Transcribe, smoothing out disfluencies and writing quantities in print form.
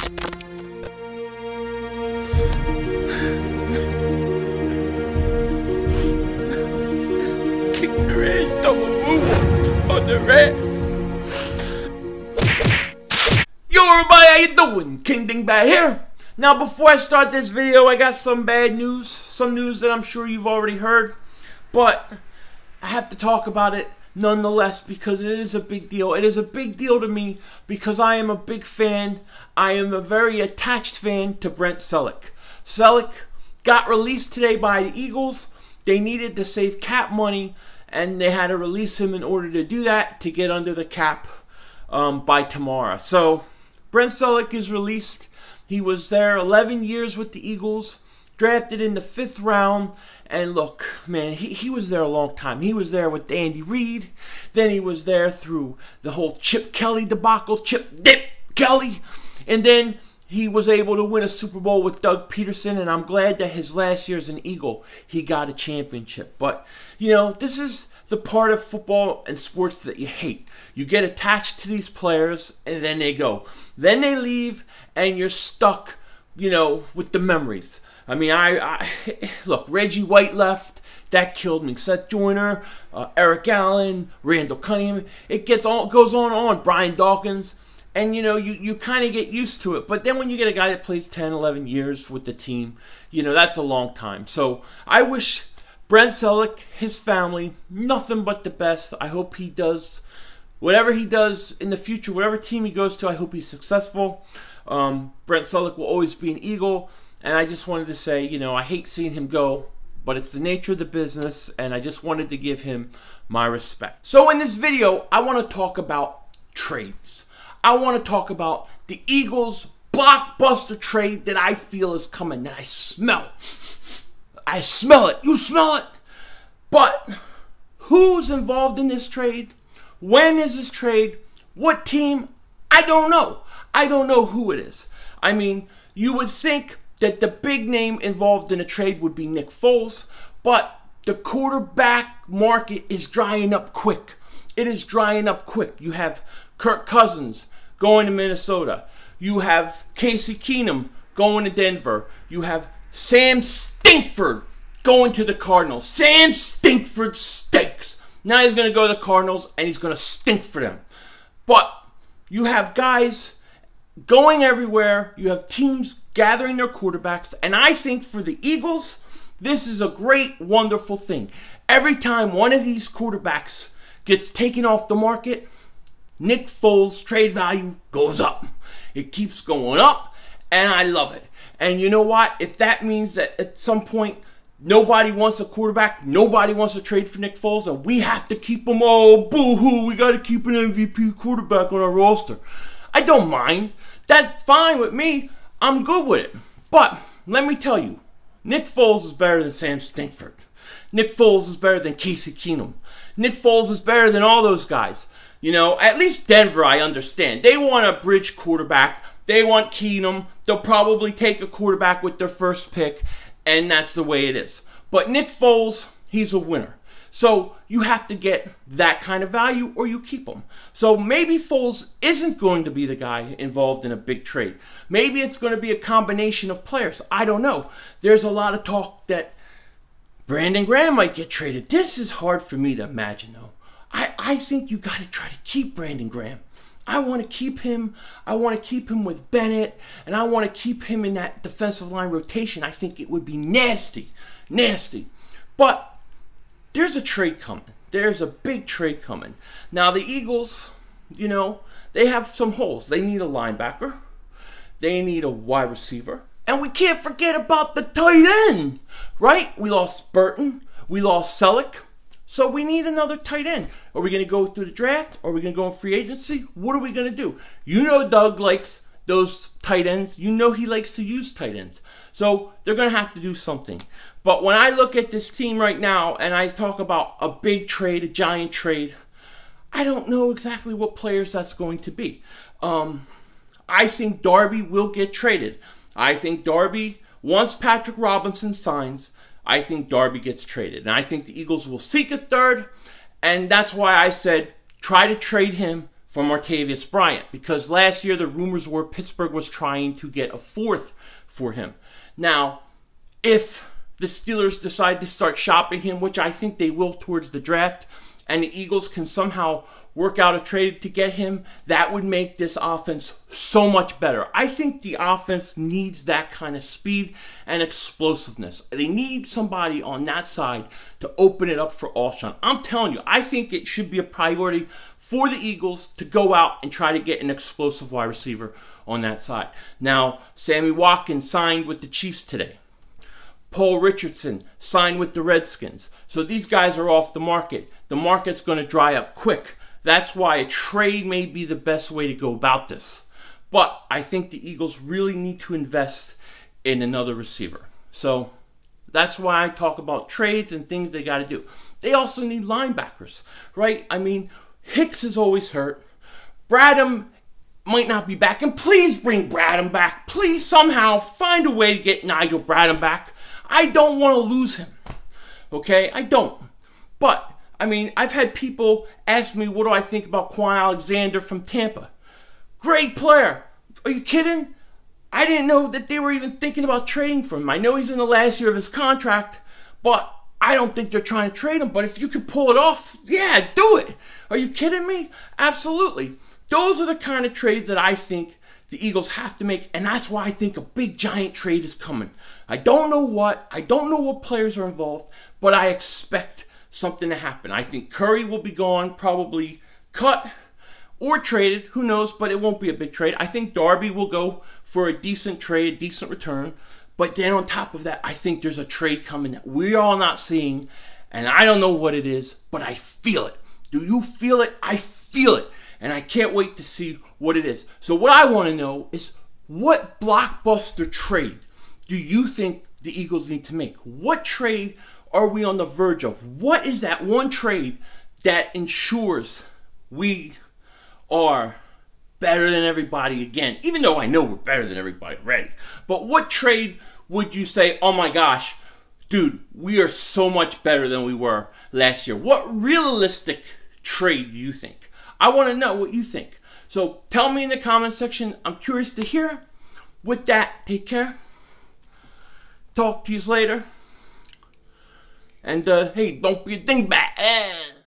Kick the red, double move on the red. Yo everybody, how you doing? King Dingbat here. Now before I start this video, I got some bad news. Some news that I'm sure you've already heard. But I have to talk about it nonetheless because it is a big deal. It is a big deal to me because I am a big fan. I am a very attached fan to Brent Celek. Celek got released today by the Eagles. They needed to save cap money and they had to release him in order to do that, to get under the cap by tomorrow. So Brent Celek is released. He was there 11 years with the Eagles, drafted in the 5th round. And look, man, he was there a long time. He was there with Andy Reid. Then he was there through the whole Chip Kelly debacle, Chip Dip Kelly. And then he was able to win a Super Bowl with Doug Peterson. And I'm glad that his last year as an Eagle, he got a championship. But, you know, this is the part of football and sports that you hate. You get attached to these players and then they go. Then they leave and you're stuck, you know, with the memories. I mean, look, Reggie White left. That killed me. Seth Joyner, Eric Allen, Randall Cunningham. It goes on and on. Brian Dawkins. And, you know, you kind of get used to it. But then when you get a guy that plays 10, 11 years with the team, you know, that's a long time. So I wish Brent Celek, his family, nothing but the best. I hope he does whatever he does in the future, whatever team he goes to, I hope he's successful. Brent Celek will always be an Eagle. And I just wanted to say, you know, I hate seeing him go, but it's the nature of the business, and I just wanted to give him my respect. So in this video, I want to talk about trades. I want to talk about the Eagles' blockbuster trade that I feel is coming, that I smell. I smell it. You smell it? But who's involved in this trade? When is this trade? What team? I don't know. I don't know who it is. I mean, you would think that the big name involved in a trade would be Nick Foles, but the quarterback market is drying up quick. It is drying up quick. You have Kirk Cousins going to Minnesota. You have Casey Keenum going to Denver. You have Sam Stinkford going to the Cardinals. Sam Stinkford stinks. Now he's going to go to the Cardinals and he's going to stink for them. But you have guys going everywhere. You have teams gathering their quarterbacks. And I think for the Eagles, this is a great, wonderful thing. Every time one of these quarterbacks gets taken off the market, Nick Foles' trade value goes up. It keeps going up, and I love it. And you know what? If that means that at some point, nobody wants a quarterback, nobody wants to trade for Nick Foles, and we have to keep him, oh, boo-hoo, we got to keep an MVP quarterback on our roster. I don't mind. That's fine with me. I'm good with it. But let me tell you, Nick Foles is better than Sam Stinkford. Nick Foles is better than Casey Keenum. Nick Foles is better than all those guys. You know, at least Denver, I understand. They want a bridge quarterback. They want Keenum. They'll probably take a quarterback with their first pick, and that's the way it is. But Nick Foles, he's a winner. So you have to get that kind of value or you keep him. So maybe Foles isn't going to be the guy involved in a big trade. Maybe it's going to be a combination of players. I don't know. There's a lot of talk that Brandon Graham might get traded. This is hard for me to imagine, though. I think you got to try to keep Brandon Graham. I want to keep him. I want to keep him with Bennett, and I want to keep him in that defensive line rotation. I think it would be nasty, nasty. But there's a trade coming. There's a big trade coming. Now, the Eagles, you know, they have some holes. They need a linebacker. They need a wide receiver. And we can't forget about the tight end, right? We lost Burton. We lost Celek. So we need another tight end. Are we going to go through the draft? Are we going to go in free agency? What are we going to do? You know Doug likes those tight ends. You know he likes to use tight ends. So they're going to have to do something. But when I look at this team right now and I talk about a big trade, a giant trade, I don't know exactly what players that's going to be. I think Darby will get traded. I think Darby, once Patrick Robinson signs, I think Darby gets traded. And I think the Eagles will seek a third. And that's why I said try to trade him for Martavis Bryant, because last year the rumors were Pittsburgh was trying to get a fourth for him. Now, if the Steelers decide to start shopping him, which I think they will towards the draft, and the Eagles can somehow work out a trade to get him, that would make this offense so much better. I think the offense needs that kind of speed and explosiveness. They need somebody on that side to open it up for Alshon. I'm telling you, I think it should be a priority for the Eagles to go out and try to get an explosive wide receiver on that side. Now, Sammy Watkins signed with the Chiefs today. Paul Richardson signed with the Redskins. So these guys are off the market. The market's going to dry up quick. That's why a trade may be the best way to go about this. But I think the Eagles really need to invest in another receiver. So that's why I talk about trades and things they got to do. They also need linebackers, right? I mean, Hicks is always hurt. Bradham might not be back. And please bring Bradham back. Please somehow find a way to get Nigel Bradham back. I don't want to lose him. Okay? I don't. But I mean, I've had people ask me, what do I think about Quan Alexander from Tampa? Great player. Are you kidding? I didn't know that they were even thinking about trading for him. I know he's in the last year of his contract, but I don't think they're trying to trade him. But if you could pull it off, yeah, do it. Are you kidding me? Absolutely. Those are the kind of trades that I think the Eagles have to make, and that's why I think a big, giant trade is coming. I don't know what. I don't know what players are involved, but I expect something to happen. I think Curry will be gone, probably cut or traded. Who knows, but it won't be a big trade. I think Darby will go for a decent trade, decent return. But then on top of that, I think there's a trade coming that we're all not seeing, and I don't know what it is, but I feel it. Do you feel it? I feel it, and I can't wait to see what it is. So what I want to know is, what blockbuster trade do you think the Eagles need to make? What trade are we on the verge of? What is that one trade that ensures we are better than everybody again? Even though I know we're better than everybody already. But what trade would you say, oh my gosh, dude, we are so much better than we were last year? What realistic trade do you think? I want to know what you think. So tell me in the comment section. I'm curious to hear. With that, take care. Talk to you later. And, hey, don't be a dingbat.